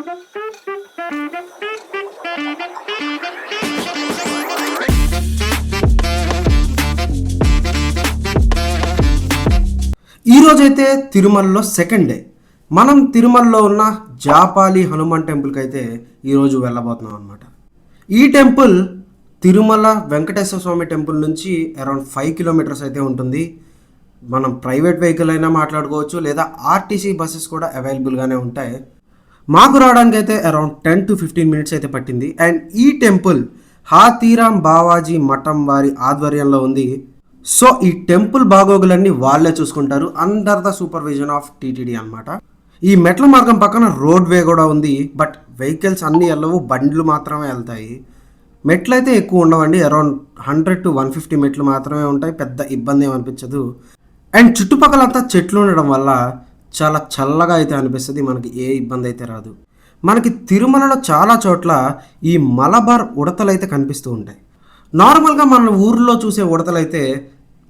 ఈరోజైతే తిరుమలలో second day. మనం తిరుమలలో ఉన్న జాపాలి హనుమాన్ టెంపుల్కి అయితే ఈరోజు వెళ్ళబోతున్నాం అనమాట. ఈ టెంపుల్ తిరుమల వెంకటేశ్వర స్వామి టెంపుల్ నుంచి అరౌండ్ 5 కిలోమీటర్స్ అయితే ఉంటుంది. మనం ప్రైవేట్ వెహికల్ అయినా మాట్లాడుకోవచ్చు, లేదా ఆర్టీసీ బస్సెస్ కూడా అవైలబుల్గానే ఉంటాయి. మాకు రావడానికి అయితే అరౌండ్ 10 to 15 మినిట్స్ అయితే పట్టింది. అండ్ ఈ టెంపుల్ హాతీరామ్ బావాజీ మఠం వారి ఆధ్వర్యంలో ఉంది. సో ఈ టెంపుల్ బాగోగులన్నీ వాళ్ళే చూసుకుంటారు, under the supervision of TTD అనమాట. ఈ మెట్ల మార్గం పక్కన రోడ్ వే కూడా ఉంది, బట్ వెహికల్స్ అన్నీ వెళ్ళవు, బండ్లు మాత్రమే వెళ్తాయి. మెట్లు అయితే ఎక్కువ ఉండవండి, అరౌండ్ 100 to 150 మెట్లు మాత్రమే ఉంటాయి, పెద్ద ఇబ్బంది ఏమనిపించదు. అండ్ చుట్టుపక్కలంతా చెట్లు ఉండడం వల్ల చాలా చల్లగా అయితే అనిపిస్తుంది, మనకి ఏ ఇబ్బంది అయితే రాదు. మనకి తిరుమలలో చాలా చోట్ల ఈ మలబార్ ఉడతలు అయితే కనిపిస్తూ ఉంటాయి. నార్మల్గా మన ఊర్లో చూసే ఉడతలు అయితే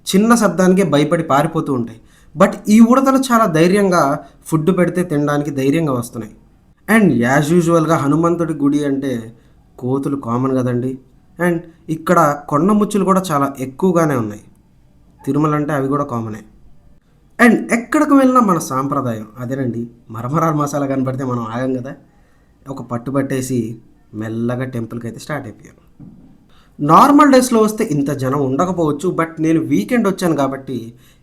చిన్న శబ్దానికే భయపడి పారిపోతూ ఉంటాయి, బట్ ఈ ఉడతలు చాలా ధైర్యంగా ఫుడ్ పెడితే తినడానికి ధైర్యంగా వస్తున్నాయి. అండ్ యాజ్ యూజువల్గా హనుమంతుడి గుడి అంటే కోతులు కామన్ కదండి. అండ్ ఇక్కడ కొండ ముచ్చులు కూడా చాలా ఎక్కువగానే ఉన్నాయి. తిరుమల అంటే అవి కూడా కామనే. అండ్ ఎక్కడికి వెళ్ళినా మన సాంప్రదాయం అదేనండి, మరమరాల మసాలా కనపడితే మనం ఆగం కదా, ఒక పట్టు పట్టేసి మెల్లగా టెంపుల్కి అయితే స్టార్ట్ అయిపోయాం. నార్మల్ డేస్లో వస్తే ఇంత జనం ఉండకపోవచ్చు, బట్ నేను వీకెండ్ వచ్చాను కాబట్టి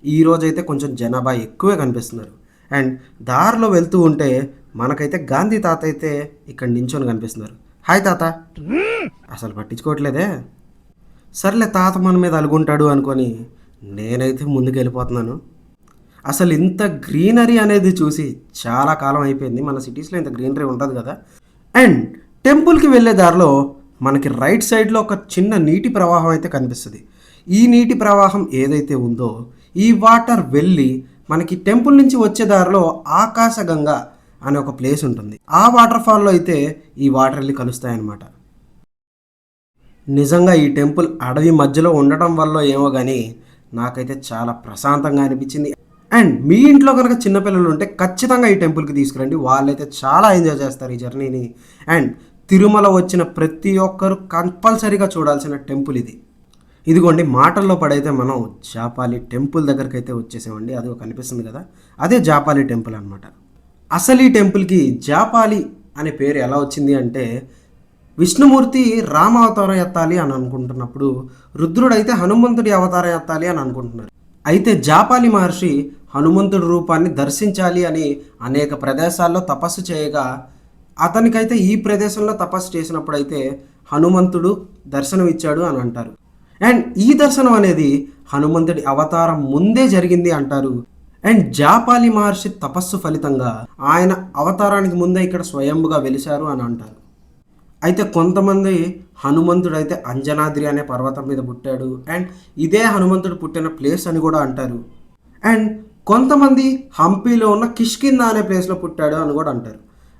ఈరోజైతే కొంచెం జనాభా ఎక్కువే కనిపిస్తున్నారు. అండ్ దారిలో వెళ్తూ ఉంటే మనకైతే గాంధీ తాత అయితే ఇక్కడ నించొని కనిపిస్తున్నారు. హాయ్ తాత. అసలు పట్టించుకోవట్లేదే. సర్లే తాత మన మీద అలుగుంటాడు అనుకొని నేనైతే ముందుకు వెళ్ళిపోతున్నాను. అసలు ఇంత గ్రీనరీ అనేది చూసి చాలా కాలం అయిపోయింది. మన సిటీస్లో ఇంత గ్రీనరీ ఉంటుంది కదా. అండ్ టెంపుల్కి వెళ్ళే దారిలో మనకి రైట్ సైడ్లో ఒక చిన్న నీటి ప్రవాహం అయితే కనిపిస్తుంది. ఈ నీటి ప్రవాహం ఏదైతే ఉందో ఈ వాటర్ వెళ్ళి మనకి టెంపుల్ నుంచి వచ్చే దారిలో ఆకాశగంగా అనే ఒక ప్లేస్ ఉంటుంది. ఆ వాటర్ ఫాల్లో అయితే ఈ వాటర్ వెళ్ళి కలుస్తాయన్నమాట. నిజంగా ఈ టెంపుల్ అడవి మధ్యలో ఉండటం వల్ల ఏమో కానీ నాకైతే చాలా ప్రశాంతంగా అనిపించింది. అండ్ మీ ఇంట్లో కనుక చిన్నపిల్లలు ఉంటే ఖచ్చితంగా ఈ టెంపుల్కి తీసుకురండి, వాళ్ళైతే చాలా ఎంజాయ్ చేస్తారు ఈ జర్నీని. అండ్ తిరుమల వచ్చిన ప్రతి ఒక్కరు కంపల్సరీగా చూడాల్సిన టెంపుల్ ఇది. ఇదిగోండి మాటల్లో పడైతే మనం జాపాలి టెంపుల్ దగ్గరికి అయితే వచ్చేసామండి. అది కనిపిస్తుంది కదా, అదే జాపాలి టెంపుల్ అనమాట. అసలు ఈ టెంపుల్కి జాపాలి అనే పేరు ఎలా వచ్చింది అంటే, విష్ణుమూర్తి రామ అవతారం ఎత్తాలి అని అనుకుంటున్నప్పుడు రుద్రుడైతే హనుమంతుడి అవతారం ఎత్తాలి అని అనుకుంటున్నారు. అయితే జాపాలి మహర్షి హనుమంతుడి రూపాన్ని దర్శించాలి అని అనేక ప్రదేశాల్లో తపస్సు చేయగా అతనికైతే ఈ ప్రదేశంలో తపస్సు చేసినప్పుడు అయితే హనుమంతుడు దర్శనం ఇచ్చాడు అని అంటారు. అండ్ ఈ దర్శనం అనేది హనుమంతుడి అవతారం ముందే జరిగింది అంటారు. అండ్ జాపాలి మహర్షి తపస్సు ఫలితంగా ఆయన అవతారానికి ముందే ఇక్కడ స్వయంగా వెలిశారు అని అంటారు. అయితే కొంతమంది హనుమంతుడు అయితే అంజనాద్రి అనే పర్వతం మీద పుట్టాడు, అండ్ ఇదే హనుమంతుడు పుట్టిన ప్లేస్ అని కూడా అంటారు. అండ్ కొంతమంది హంపీలో ఉన్న కిష్కింద అనే ప్లేస్లో పుట్టాడు అని కూడా అంటారు.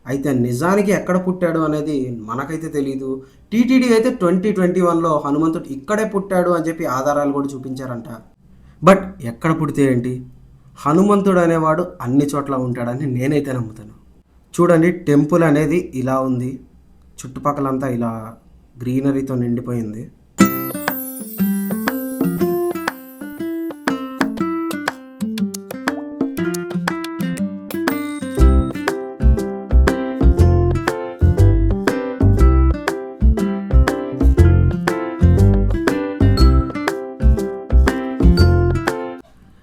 అయితే నిజానికి ఎక్కడ పుట్టాడు అనేది మనకైతే తెలియదు. టీటీడీ అయితే 2021లో హనుమంతుడు ఇక్కడే పుట్టాడు అని చెప్పి ఆధారాలు కూడా చూపించారంట. బట్ ఎక్కడ పుడితే ఏంటి, హనుమంతుడు అనేవాడు అన్ని చోట్ల ఉంటాడని నేనైతే నమ్ముతాను. చూడండి టెంపుల్ అనేది ఇలా ఉంది, చుట్టుపక్కలంతా ఇలా గ్రీనరీతో నిండిపోయింది.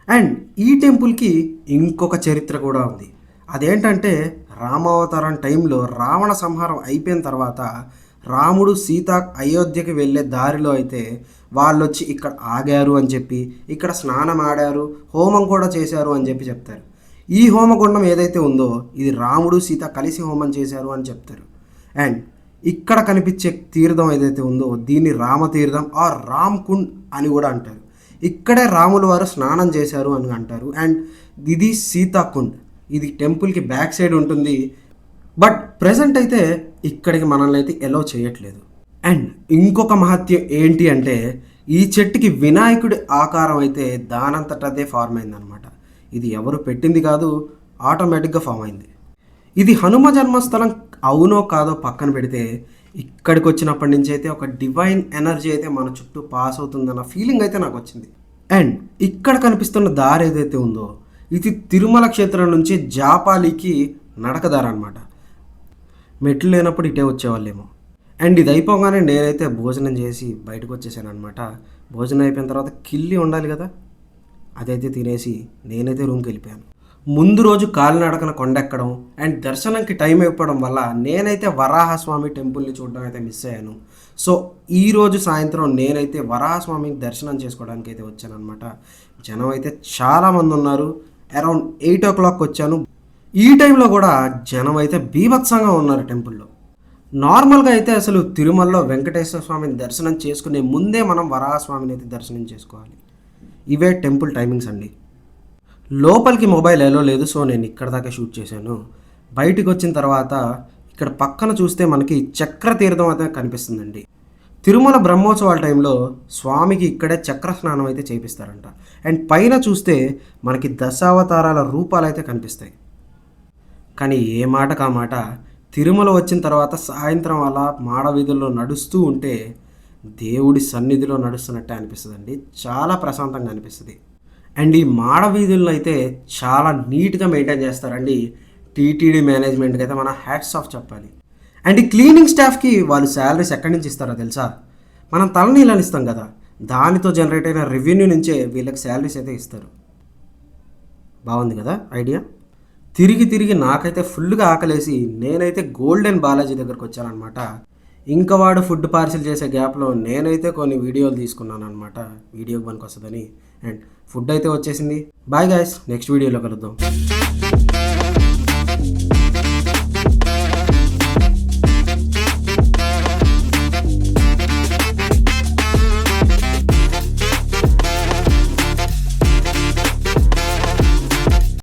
అండ్ ఈ టెంపుల్కి ఇంకొక చరిత్ర కూడా ఉంది. అదేంటంటే రామావతారం టైంలో రావణ సంహారం అయిపోయిన తర్వాత రాముడు సీత అయోధ్యకి వెళ్ళే దారిలో అయితే వాళ్ళు వచ్చి ఇక్కడ ఆగారు అని చెప్పి, ఇక్కడ స్నానం ఆడారు, హోమం కూడా చేశారు అని చెప్పి చెప్తారు. ఈ హోమగుండం ఏదైతే ఉందో ఇది రాముడు సీత కలిసి హోమం చేశారు అని చెప్తారు. అండ్ ఇక్కడ కనిపించే తీర్థం ఏదైతే ఉందో దీన్ని రామతీర్థం ఆర్ రామ్ కుండ్ అని కూడా అంటారు. ఇక్కడే రాములు వారు స్నానం చేశారు అని అంటారు. అండ్ ఇది సీతాకుండ్, ఇది టెంపుల్కి బ్యాక్ సైడ్ ఉంటుంది. బట్ ప్రజెంట్ అయితే ఇక్కడికి మనల్ని అయితే ఎలో చేయట్లేదు. అండ్ ఇంకొక మహత్యం ఏంటి అంటే, ఈ చెట్టుకి వినాయకుడి ఆకారం అయితే దానంతటదే ఫార్మ్ అయిందనమాట. ఇది ఎవరు పెట్టింది కాదు, ఆటోమేటిక్గా ఫామ్ అయింది. ఇది హనుమ జన్మస్థలం అవునో కాదో పక్కన పెడితే ఇక్కడికి వచ్చినప్పటి నుంచి అయితే ఒక డివైన్ ఎనర్జీ అయితే మన చుట్టూ పాస్ అవుతుందన్న ఫీలింగ్ అయితే నాకు వచ్చింది. అండ్ ఇక్కడ కనిపిస్తున్న దారి ఏదైతే ఉందో ఇది తిరుమల క్షేత్రం నుంచి జాపాలికి నడకదారి అనమాట. మెట్లు లేనప్పుడు ఇటే వచ్చేవాళ్ళేమో. అండ్ ఇది అయిపోగానే నేనైతే భోజనం చేసి బయటకు వచ్చేసాను అనమాట. భోజనం అయిపోయిన తర్వాత కిల్లి ఉండాలి కదా, అదైతే తినేసి నేనైతే రూమ్కి వెళ్ళిపోయాను. ముందు రోజు కాలినడకన కొండెక్కడం అండ్ దర్శనంకి టైం అయిపోవడం వల్ల నేనైతే వరాహస్వామి టెంపుల్ని చూడడం అయితే మిస్ అయ్యాను. సో ఈరోజు సాయంత్రం నేనైతే వరాహస్వామి దర్శనం చేసుకోవడానికి అయితే వచ్చాను అనమాట. జనం అయితే చాలామంది ఉన్నారు. అరౌండ్ 8 o'clock వచ్చాను. ఈ టైంలో కూడా జనం అయితే బీభత్సంగా ఉన్నారు టెంపుల్లో. నార్మల్గా అయితే అసలు తిరుమలలో వెంకటేశ్వర స్వామిని దర్శనం చేసుకునే ముందే మనం వరాహస్వామిని అయితే దర్శనం చేసుకోవాలి. ఇవే టెంపుల్ టైమింగ్స్ అండి. లోపలికి మొబైల్ ఎలో లేదు, సో నేను ఇక్కడ దాకా షూట్ చేశాను. బయటికి వచ్చిన తర్వాత ఇక్కడ పక్కన చూస్తే మనకి చక్ర తీర్థం అయితే కనిపిస్తుందండి. తిరుమల బ్రహ్మోత్సవాల టైంలో స్వామికి ఇక్కడే చక్ర స్నానం అయితే చేపిస్తారంట. అండ్ పైన చూస్తే మనకి దశావతారాల రూపాలు అయితే కనిపిస్తాయి. కానీ ఏ మాట కా మాట తిరుమల వచ్చిన తర్వాత సాయంత్రం అలా మాడ వీధుల్లో నడుస్తూ ఉంటే దేవుడి సన్నిధిలో నడుస్తున్నట్టే అనిపిస్తుందండి. చాలా ప్రశాంతంగా అనిపిస్తుంది. అండ్ ఈ మాడ వీధులను అయితే చాలా నీట్గా మెయింటైన్ చేస్తారండి. టీటీడీ మేనేజ్మెంట్కి అయితే మన హ్యాట్స్ ఆఫ్ చెప్పాలి. అండ్ ఈ క్లీనింగ్ స్టాఫ్కి వాళ్ళు శాలరీస్ ఎక్కడి నుంచి ఇస్తారో తెలుసా? మనం తలనీళ్ళని ఇస్తాం కదా, దానితో జనరేట్ అయిన రెవెన్యూ నుంచే వీళ్ళకి శాలరీస్ అయితే ఇస్తారు. బాగుంది కదా ఐడియా. తిరిగి నాకైతే ఫుల్గా ఆకలేసి నేనైతే గోల్డెన్ బాలాజీ దగ్గరకు వచ్చానమాట. ఇంకా వాడు ఫుడ్ పార్సిల్ చేసే గ్యాప్లో నేనైతే కొన్ని వీడియోలు తీసుకున్నాను అనమాట, వీడియోకి పనికి వస్తుందని. అండ్ ఫుడ్ అయితే వచ్చేసింది. బాయ్ గైస్, నెక్స్ట్ వీడియోలో కలుద్దాం.